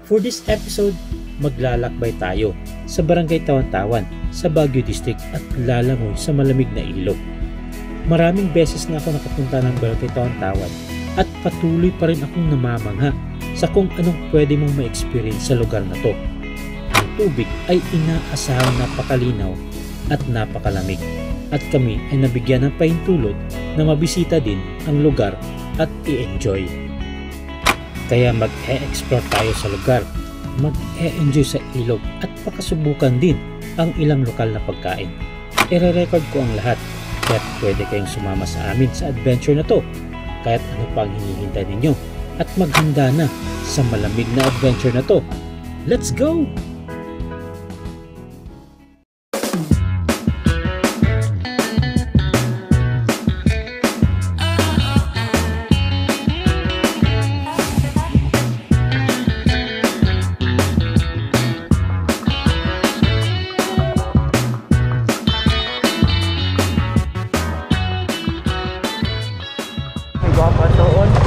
For this episode, maglalakbay tayo sa Barangay Tawan-Tawan sa Baguio District at lalangoy sa malamig na ilog. Maraming beses na ako nakapunta ng Barangay Tawan-Tawan at patuloy pa rin akong namamangha sa kung anong pwede mong ma-experience sa lugar na to. Ang tubig ay inaasahang napakalinaw at napakalamig at kami ay nabigyan ng pahintulot na mabisita din ang lugar at i-enjoy. Kaya mag-e-explore tayo sa lugar, mag-e-enjoy sa ilog at pakasubukan din ang ilang lokal na pagkain. I-record ko ang lahat kaya pwede kayong sumama sa amin sa adventure na to kahit ano pa ang hinihintay ninyo at maghanda na sa malamig na adventure na to. Let's go!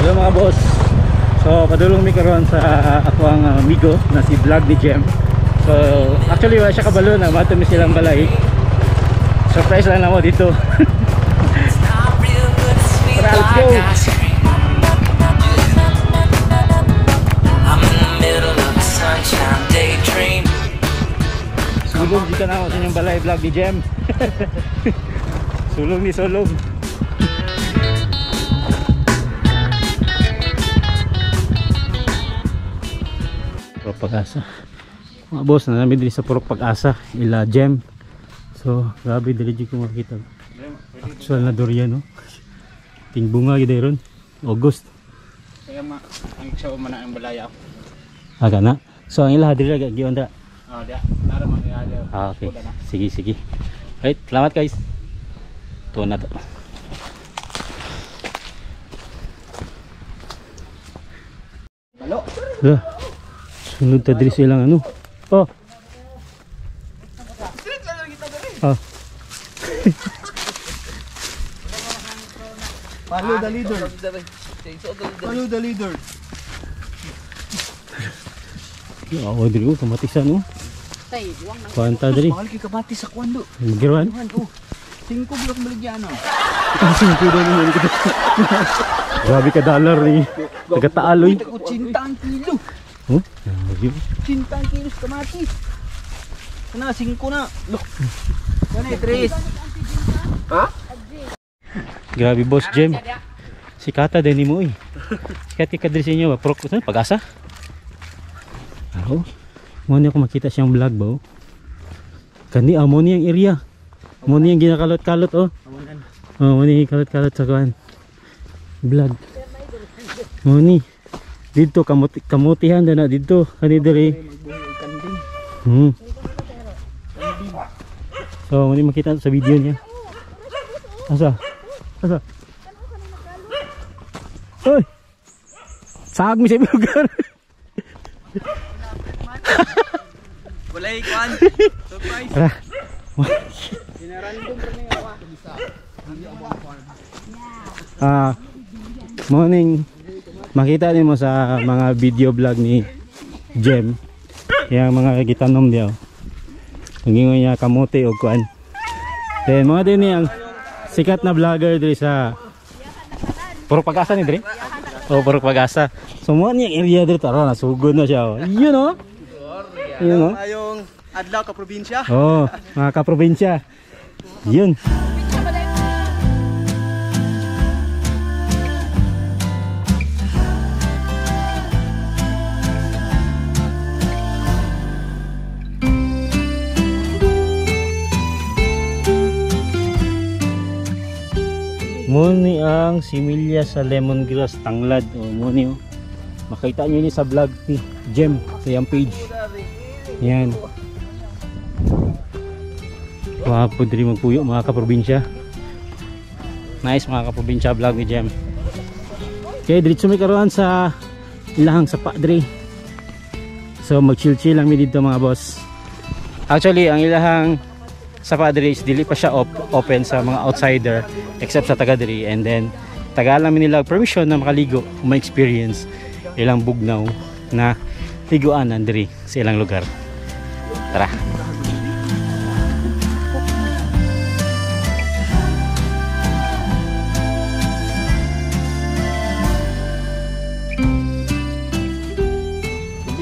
Hello mga boss. So padulong mi karon sa ako ang amigo na si Vlog ni Jem. So actually wala siya kabalo na mato mi silang balay. Surprise lang ako dito. Tara, let's go. Sulong dito na ako sa inyong balay, Vlog ni Jem. Sulong ni Solong. Puro Pag-asa mga boss, na namin din sa Puro Pag-asa ila Jem. So grabe dili ko makita actual na durian, no? Ting bunga gid ron August kaya ang iksaw man ang balaya aga na. So ang ila diri giyon da dia para man ada. Okay, sige right, salamat guys. To na to. Halo. Sunod ta diri silang ano. Oh. Ah. Follow the leader. Follow the leader. Oh, diri ko kamatisan, no. Kuanta diri. Mahal kay kamati sa kwando. Magiran. 5 blok baligyan no. Kasi ko daw ni. Grabe ka dollar ni. Taga-taaloy. 80 ang kilo. Oh, 80 ang kilo kamatis. Kana 5 na. Look. Kana 3. Ha? grabe boss Jem. Sikata din mo eh. Sikat ka diri sa inyo ba? Pag-asa? Oo. Mo ni ako makita siyang vlog ba? Kani amo ni ang area. Mo ni ang ginakalot-kalot oh. Oh, mo ni kalot-kalot sa kuan. Vlog. Mo ni dito kamutihan na dito kani diri. So, mo ni makita sa video niya. Asa? Hoy. Sag mi sa lugar. Wala ikan. Surprise. Dinarandom kami awa. Morning. Makita niyo mo sa mga video vlog ni Jem. Yang mga gitanom dia. Ngingon niya kamote o kuan. Then mga din yang sikat na vlogger diri sa Puro Pag-asa ni diri. Oh, Puro Pag-asa. So mo ni area diri tara na sugod na siya. You know? You know? Ayong adlaw ka probinsya. Oh, mga ka-probinsya. Yun. Muni ang similya sa lemongrass tanglad. O muni oh. Makita nyo ni sa vlog ni Jem sa yung page. Yan. Wapo diri magpuyo mga ka-probinsya. Nice mga ka-probinsya vlog ni Jem. Okay, diretso mi karon sa ilahang sapa diri. So mag chill lang mi dito mga boss. Actually ang ilahang sapa diri is dili pa siya open sa mga outsider except sa taga diri, and then taga lang nila permission na makaligo, ma-experience ilang bugnaw na liguan diri sa ilang lugar. Tara.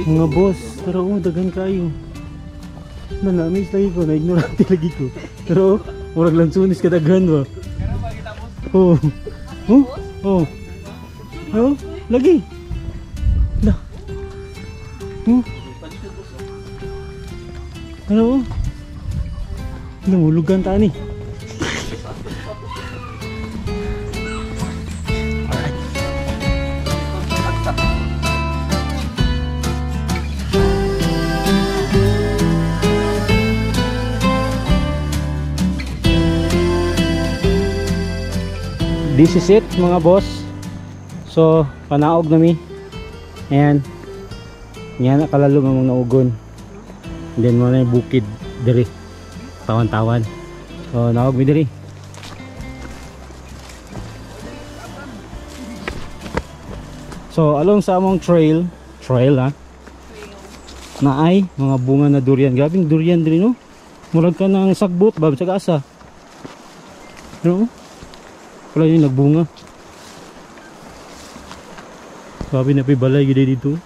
Mga boss, pero daghan kayo. Nanamis lagi ko, na-ignorante lagi ko. Pero murag lang sunis kadaghan ba? Oh. Oh. Oh. Oh, lagi. Dah. Ano? Namulugan ta ni. This is it mga boss. So panaog nami. Ayan. Yan nakalalo nga mga naugon. Then mo na yung bukid diri. Tawan-tawan. So naog mi diri. So along sa among trail ha. Naay mga bunga na durian. Grabing durian diri no. Murag ka ng sagbot ba sa asa. No? Wala yung nagbunga. Sabi na pibalay gede dito.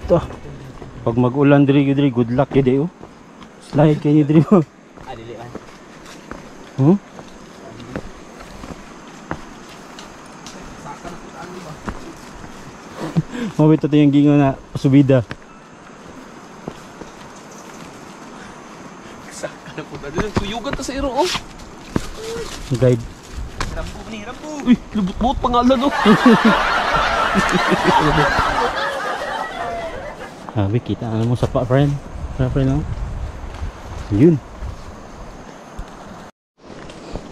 Ito. Pag mag-ulan diri good luck gede oh. Slide kayo diri mo. Adilian. Huh? Mabit ito yung gingo na subida. Saka na po na din. Tuyugan ta sa iro oh. Guide. Rambo ni Rambo. Uy, lubot-bot pangalan oh. Sabi kita ano mo sa pa friend. Friend no? Yun.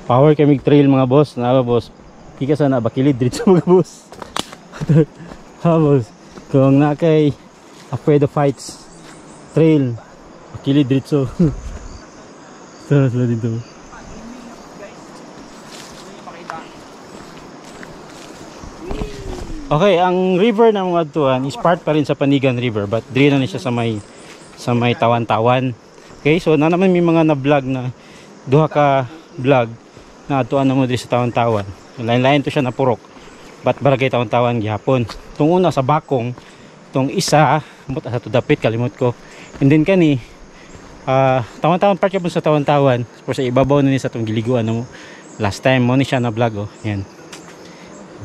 Power Chemic Trail mga boss. Na boss. Kika sana bakilid dito mga boss. Ha boss. Kung na kay afraid of heights trail bakilid dito. Sana sila dito. Okay, ang river ng mga tuan is part pa rin sa Panigan River but diri na siya sa may tawan-tawan. Okay, so na naman may mga na-vlog na duha ka vlog na atuan na mo diri sa tawan-tawan. Lain-lain to siya na purok. But barangay tawan-tawan gihapon. Tung una sa Bakong, tong isa, sa Tudapit kalimot ko. And then kani tawan-tawan part yapon sa tawan-tawan. Pero sa ibabaw na ni sa tong giliguan mo. Last time mo ni siya na vlog oh. Yan.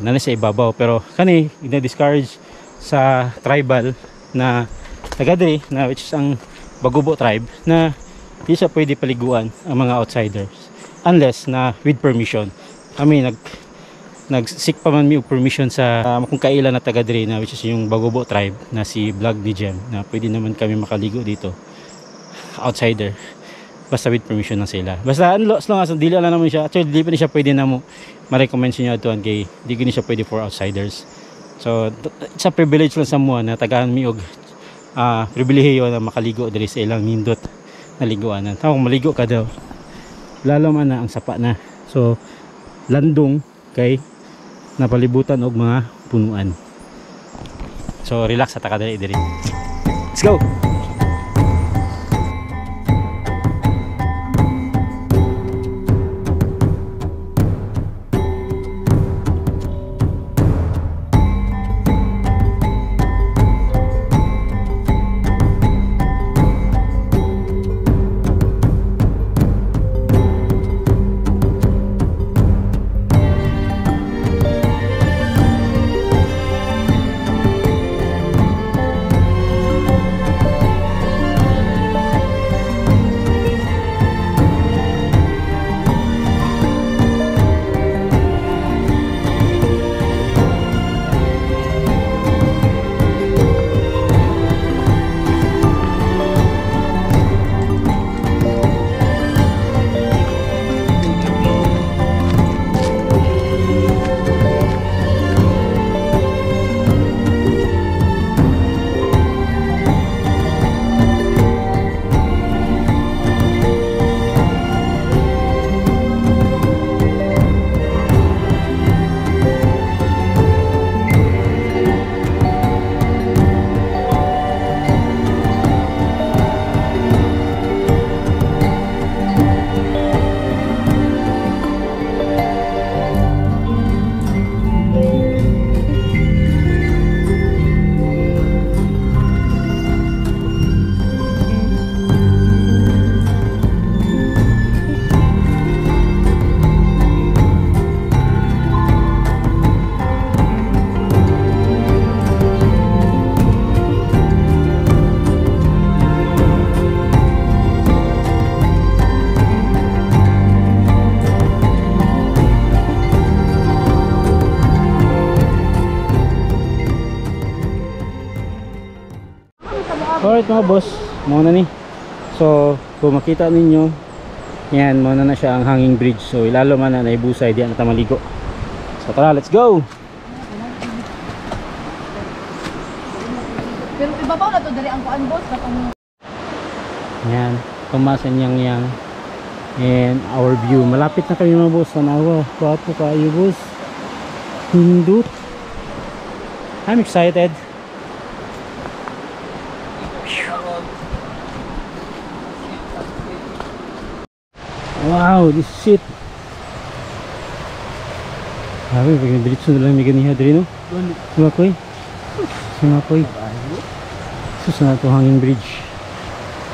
Nana sa ibabaw pero kani ina-discourage sa tribal na taga diri na which is ang Bagubo tribe na di siya pwede paliguan ang mga outsiders unless na with permission. I mean nag-seek pa man mi og permission sa kung kailan na taga diri na which is yung Bagubo tribe na si Vlog ni Jem na pwede naman kami makaligo dito outsider basta with permission na sila. Basta as long as dili ala naman siya. Actually dili pa ni siya pwede na mo ma-recommend niya atuan kay di gini siya pwede for outsiders. So it's a privilege lang sa mo na tagaan mi og pribilehiyo na makaligo diri sa ilang nindot na liguanan. Kung maligo ka daw lalo man na ang sapa na. So landong kay napalibutan og mga punuan. So relax sa taka diri. Let's go. Alright mga boss, muna ni. So, kung makita ninyo, yan, muna na siya ang hanging bridge. So, ilalo man na naibusay, diyan na maligo. So, tara, let's go! Pero ibabaw na to dari ang kuan boss katong Yan, tumasan yang and our view. Malapit na kami mga boss. Tanawa, kwapo kayo boss. Hindut. I'm excited. Wow, this is it. Sabi, pag nabilitso na lang may ganiha dito, no? Sumakoy. Sumakoy. Susunod to hanging bridge.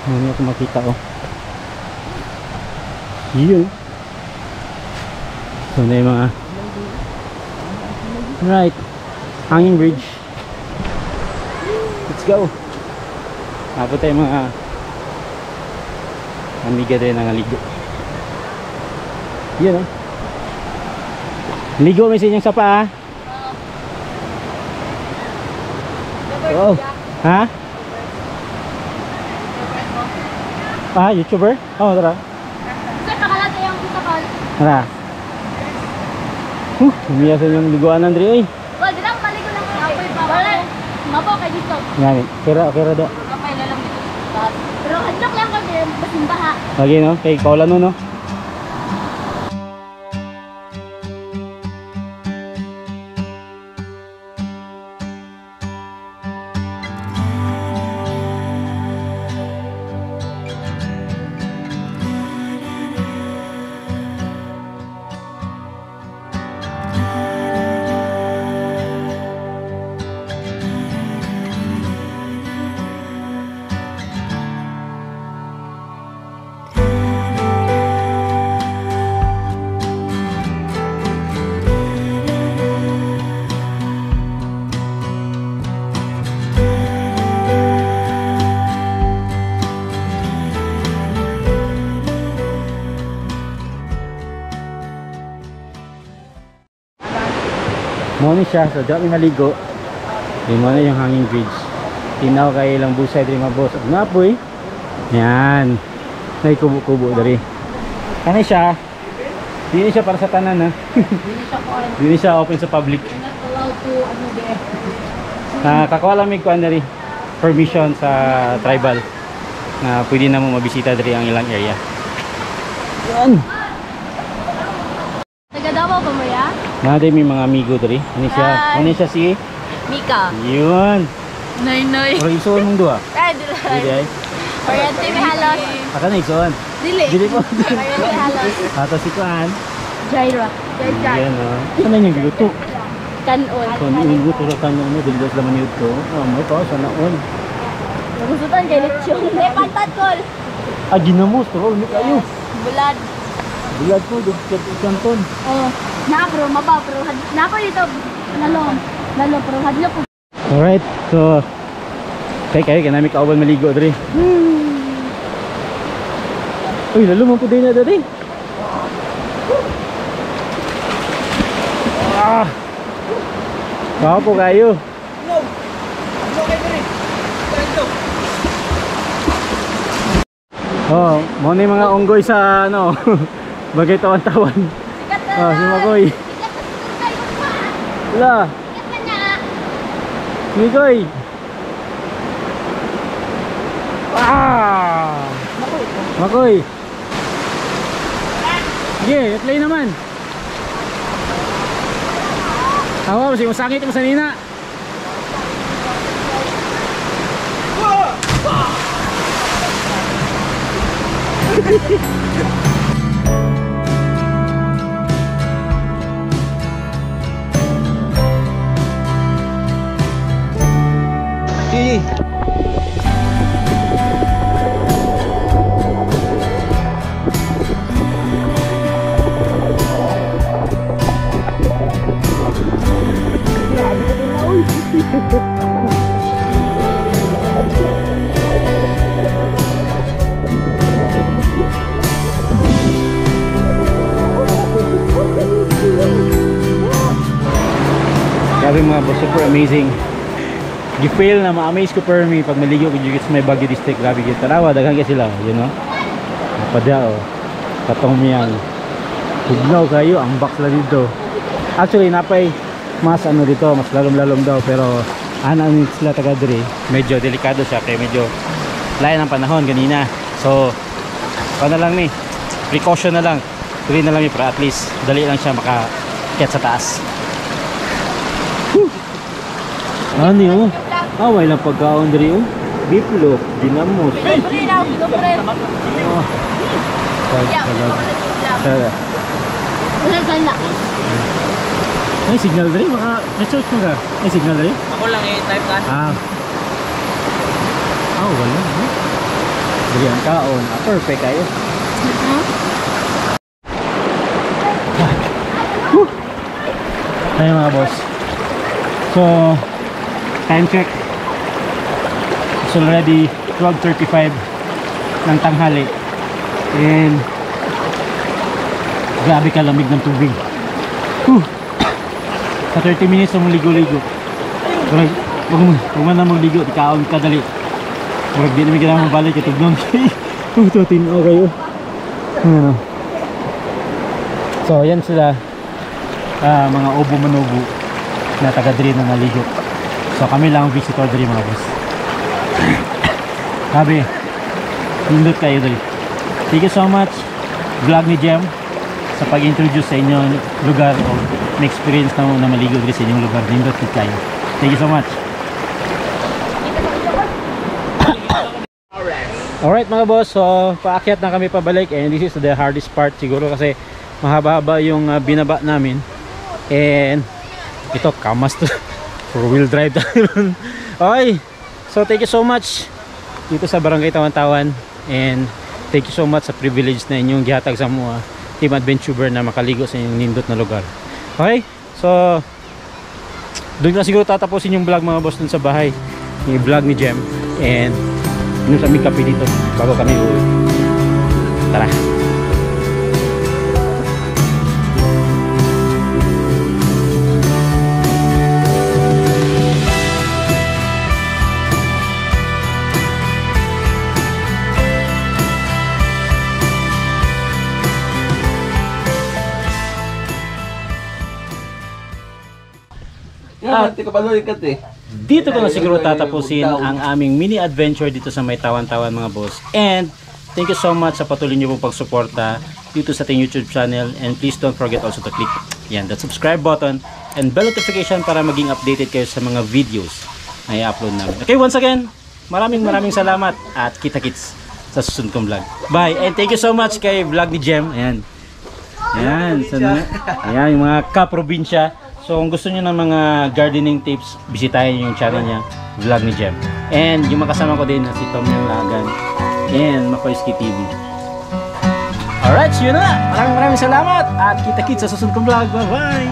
Hindi ako makita, oh. Yun. So, na yung mga right. Hanging bridge. Let's go. Apo tayo mga amiga din ng ligo. Yun, oh. Ligo may sinyang sapa, ha? Oh. Ha? Ah, YouTuber? Oh, tara. Sir, pakalata yung kita call. Tara. Umiyasan yung liguan Andre, eh. Well, di lang maligo lang apoy pa. Wala. Mabaw kay dito. Ngani, kira do. Kapay na lang dito. Pero hadlok lang kasi basimbaha. Lagi, no? Kay kaulan, no? Muna siya, so dami maligo. Yung muna yung hanging bridge. Tinaw kay ilang busay dari mga boss. Napoy. Yan. May kubo-kubo dari. Kani siya. Hindi siya para sa tanan, ha. Hindi siya open sa public. Not allowed to ano de. Kakuha lang may kuan dari permission sa tribal na pwede na mo mabisita dari ang ilang area. Yan. Taga Davao pa mo ya? Nade may mga amigo dari. Ano siya si Mika. Yun. Noy. Pero isuon mong duha. Ay, dili. Dili ay. Oriente mi halos. Aka na isuon. Dili Po. Oriente halos. Ato si kuan. Jaira. Yan o. Ano yung giluto? Kanon. Kung inuto ra kanyo mo dilos laman yun to. May pa sa naon. Nagustutan kay lechon. Eh, pantat kol. Ginamos to, ni kayo. Bulad. Bulad ko dugtod kanton. Oh, na bro, maba bro. Na pa dito. Nalo bro, hadlo po. Alright, so kayo kanami kauban maligo diri. Uy, lalo mo po din na diri. Bawa po kayo. Oh, mo ni mga unggoy sa ano, bagay tawan-tawan. Ah, si Makoy. Wala. Makoy. Makoy. Sige, play naman. Awa, sige, masangit mo sa nina. Grabe mga boss, super amazing. gi-fail na ma-amaze ko per me pag maligo ko dito sa may Baguio District. Grabe yung tanawa, daghan ka sila, you know. Pada katong miyang hugnaw kayo ang box la dito. Actually napay mas ano dito, mas lalom-lalom daw, pero ano sila taga diri, medyo delikado siya kay medyo layan ang panahon kanina. So ano lang ni, precaution na lang, tuloy na lang ni para at least dali lang siya maka-get sa taas. Ano yun? Away lang pagkaon diri oh. Beef loaf, dinamos. Pre now, go pre. Oh. Talaga. Wala. May signal dali, na-search mo ka? May signal dali? Ako lang type ka. Wala. Dali ang kaon. Perfect kayo. Ayun mga boss. So, time check. It's already 12:35 ng tanghali. And grabe kalamig ng tubig. Sa 30 minutes na maligo-ligo. Huwag man na magligo, di kaon ka dali. Huwag di namin kailangan mabalik itog nun. Ito, tinaw kayo. Ano. So, yan sila. Mga obo manubo na taga diri na naligo. So, kami lang ang visitor diri mga boss. Sabi, nindot kayo dali. Thank you so much, vlog ni Jem, sa pag-introduce sa inyong lugar o na-experience na maligo diri sa inyong lugar. Nindot kayo. Thank you so much. Alright mga boss, so paakyat na kami pabalik and this is the hardest part siguro kasi mahaba-haba yung binaba namin. And ito, kamas to. 4-wheel drive. Okay, so thank you so much dito sa Barangay Tawan-Tawan and thank you so much sa privilege na inyong gihatag sa mga Team Adventuber na makaligo sa inyong nindot na lugar. Okay, so doon na siguro tatapusin yung vlog mga boss dun sa bahay, yung vlog ni Jem, and inom sa aming kape dito bago kami uwi. Tara. Hindi ko pa ikat eh. Dito ko na siguro tatapusin ang aming mini adventure dito sa may Tawan-Tawan mga boss. And thank you so much sa patuloy niyo pong pagsuporta dito sa ating YouTube channel. And please don't forget also to click that subscribe button and bell notification para maging updated kayo sa mga videos na i-upload namin. Okay, once again, maraming salamat at kita-kits sa susunod kong vlog. Bye! And thank you so much kay vlog ni Jem. Ayan. Ayan, yung mga kaprobinsya. So kung gusto niyo ng mga gardening tips, bisitahin yung channel niya, vlog ni Jem. And yung makasama ko din na si Tom Lagan and Makoyski TV. Alright, so yun na. Maraming salamat at kita-kits sa susunod kong vlog. Bye-bye!